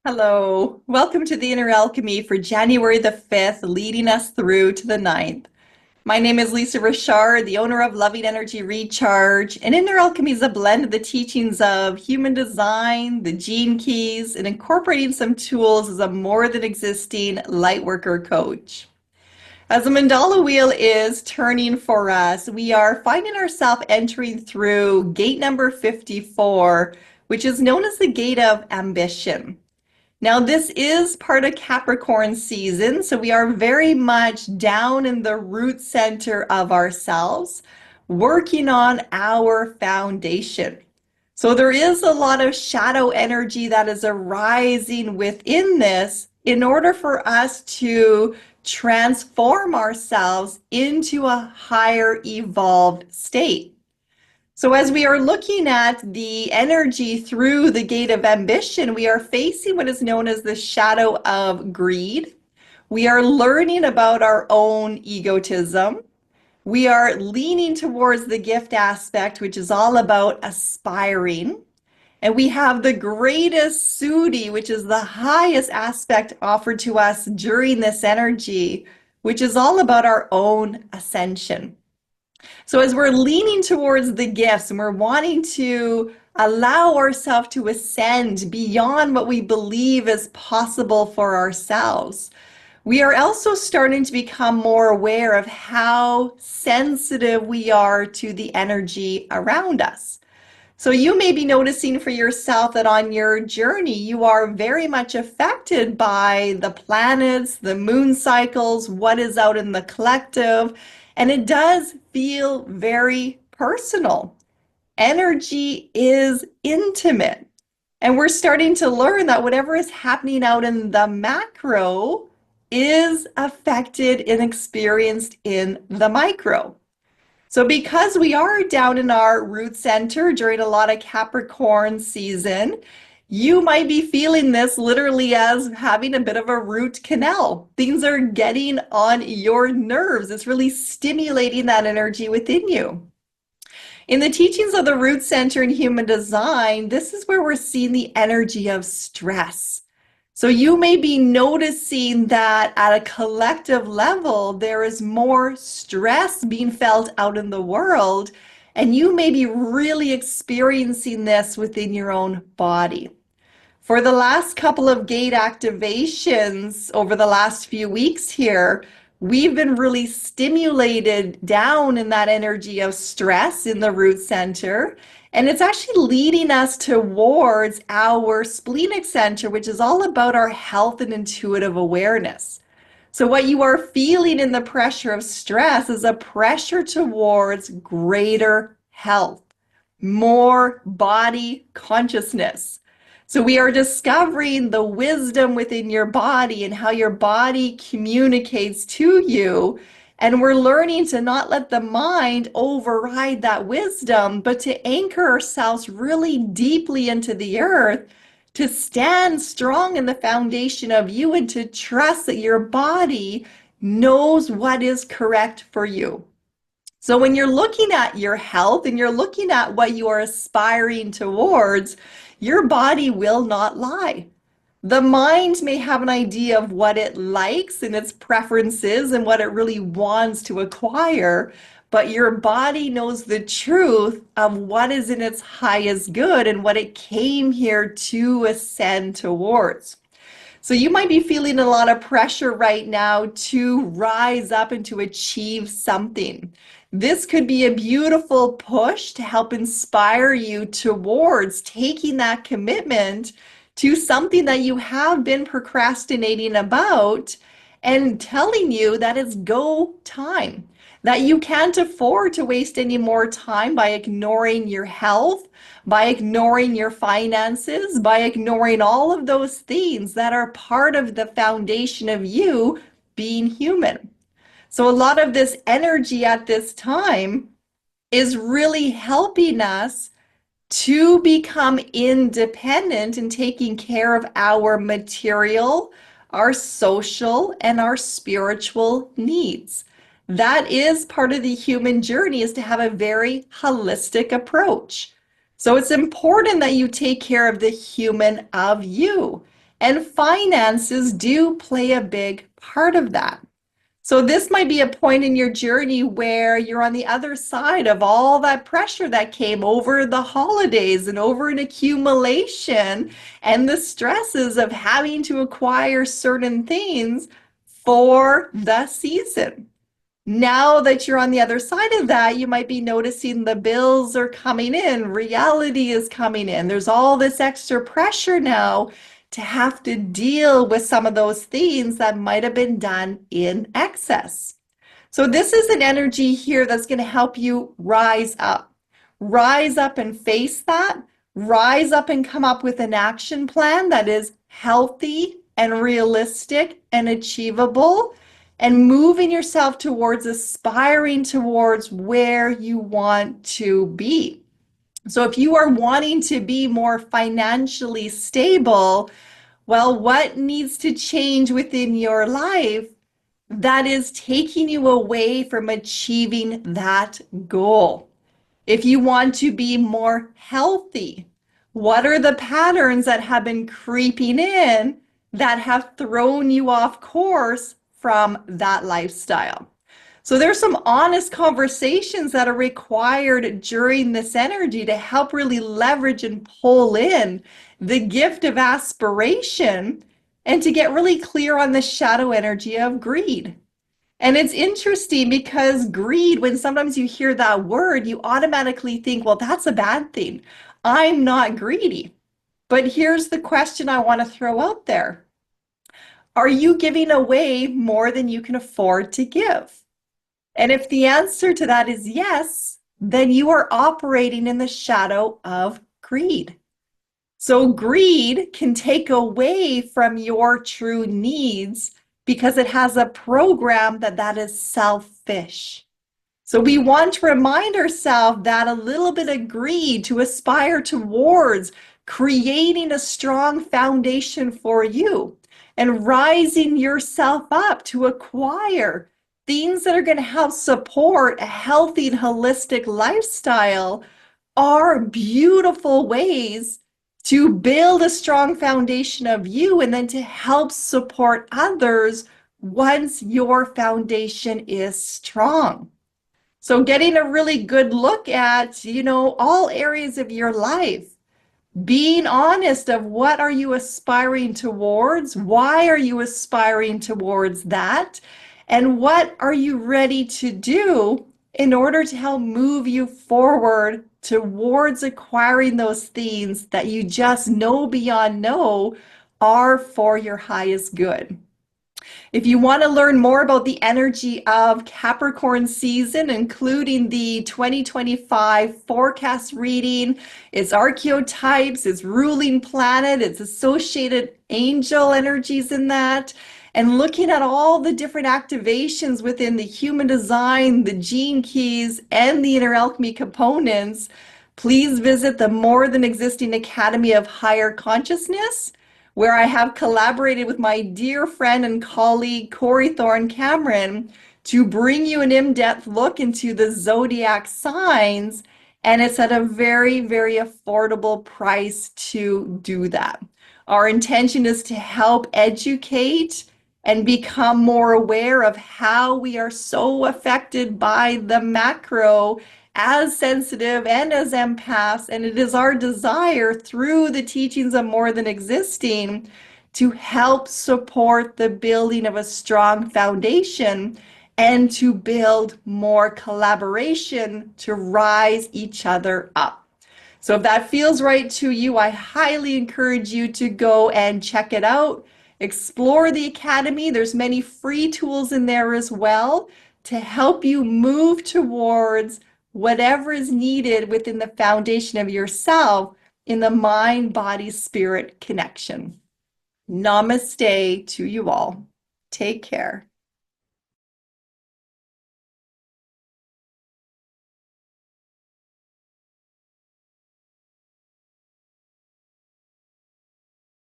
Hello, welcome to the Inner Alchemy for January the 5th, leading us through to the 9th. My name is Lisa Richard, the owner of Loving Energy Recharge, and Inner Alchemy is a blend of the teachings of human design, the gene keys, and incorporating some tools as a more than existing Lightworker coach. As the mandala wheel is turning for us, we are finding ourselves entering through gate number 54, which is known as the gate of ambition. Now, this is part of Capricorn season, so we are very much down in the root center of ourselves, working on our foundation. So there is a lot of shadow energy that is arising within this in order for us to transform ourselves into a higher evolved state. So as we are looking at the energy through the gate of ambition, we are facing what is known as the shadow of greed. We are learning about our own egotism. We are leaning towards the gift aspect, which is all about aspiring. And we have the greatest Sudi, which is the highest aspect offered to us during this energy, which is all about our own ascension. So as we're leaning towards the gifts and we're wanting to allow ourselves to ascend beyond what we believe is possible for ourselves, we are also starting to become more aware of how sensitive we are to the energy around us. So you may be noticing for yourself that on your journey, you are very much affected by the planets, the moon cycles, what is out in the collective, and it does feel very personal. Energy is intimate, and we're starting to learn that whatever is happening out in the macro is affected and experienced in the micro. So because we are down in our root center during a lot of Capricorn season, you might be feeling this literally as having a bit of a root canal. Things are getting on your nerves. It's really stimulating that energy within you. In the teachings of the root center in human design, this is where we're seeing the energy of stress. So you may be noticing that at a collective level, there is more stress being felt out in the world, and you may be really experiencing this within your own body. For the last couple of gate activations over the last few weeks here, we've been really stimulated down in that energy of stress in the root center. And it's actually leading us towards our splenic center, which is all about our health and intuitive awareness. So what you are feeling in the pressure of stress is a pressure towards greater health, more body consciousness. So we are discovering the wisdom within your body and how your body communicates to you. And we're learning to not let the mind override that wisdom, but to anchor ourselves really deeply into the earth, to stand strong in the foundation of you and to trust that your body knows what is correct for you. So when you're looking at your health and you're looking at what you are aspiring towards, your body will not lie. The mind may have an idea of what it likes and its preferences and what it really wants to acquire, but your body knows the truth of what is in its highest good and what it came here to ascend towards. So you might be feeling a lot of pressure right now to rise up and to achieve something. This could be a beautiful push to help inspire you towards taking that commitment to something that you have been procrastinating about and telling you that it's go time, that you can't afford to waste any more time by ignoring your health, by ignoring your finances, by ignoring all of those things that are part of the foundation of you being human. So a lot of this energy at this time is really helping us to become independent and taking care of our material, our social, and our spiritual needs. That is part of the human journey, is to have a very holistic approach. So it's important that you take care of the human of you. And finances do play a big part of that. So this might be a point in your journey where you're on the other side of all that pressure that came over the holidays and over an accumulation and the stresses of having to acquire certain things for the season. Now that you're on the other side of that, you might be noticing the bills are coming in, reality is coming in. There's all this extra pressure now to have to deal with some of those things that might have been done in excess. So this is an energy here that's going to help you rise up. Rise up and face that. Rise up and come up with an action plan that is healthy and realistic and achievable, and moving yourself towards aspiring towards where you want to be. So if you are wanting to be more financially stable, well, what needs to change within your life that is taking you away from achieving that goal? If you want to be more healthy, what are the patterns that have been creeping in that have thrown you off course from that lifestyle? So there's some honest conversations that are required during this energy to help really leverage and pull in the gift of aspiration and to get really clear on the shadow energy of greed. And it's interesting because greed, when sometimes you hear that word, you automatically think, well, that's a bad thing. I'm not greedy. But here's the question I want to throw out there. Are you giving away more than you can afford to give? And if the answer to that is yes, then you are operating in the shadow of greed. So greed can take away from your true needs because it has a program that is selfish. So we want to remind ourselves that a little bit of greed to aspire towards creating a strong foundation for you and rising yourself up to acquire things that are going to help support a healthy and holistic lifestyle are beautiful ways to build a strong foundation of you and then to help support others once your foundation is strong. So getting a really good look at, all areas of your life, being honest of what are you aspiring towards, why are you aspiring towards that, and what are you ready to do in order to help move you forward towards acquiring those things that you just know beyond know are for your highest good. If you want to learn more about the energy of Capricorn season, including the 2025 forecast reading, its archetypes, its ruling planet, its associated angel energies in that, and looking at all the different activations within the human design, the gene keys, and the inner alchemy components, please visit the More Than Existing Academy of Higher Consciousness, where I have collaborated with my dear friend and colleague, Corey Thorne Cameron, to bring you an in-depth look into the zodiac signs, and it's at a very, very affordable price to do that. Our intention is to help educate and become more aware of how we are so affected by the macro as sensitive and as empaths, and it is our desire through the teachings of More Than Existing to help support the building of a strong foundation and to build more collaboration to rise each other up. So if that feels right to you, I highly encourage you to go and check it out. Explore the Academy. There's many free tools in there as well to help you move towards whatever is needed within the foundation of yourself in the mind, body, spirit connection. Namaste to you all. Take care.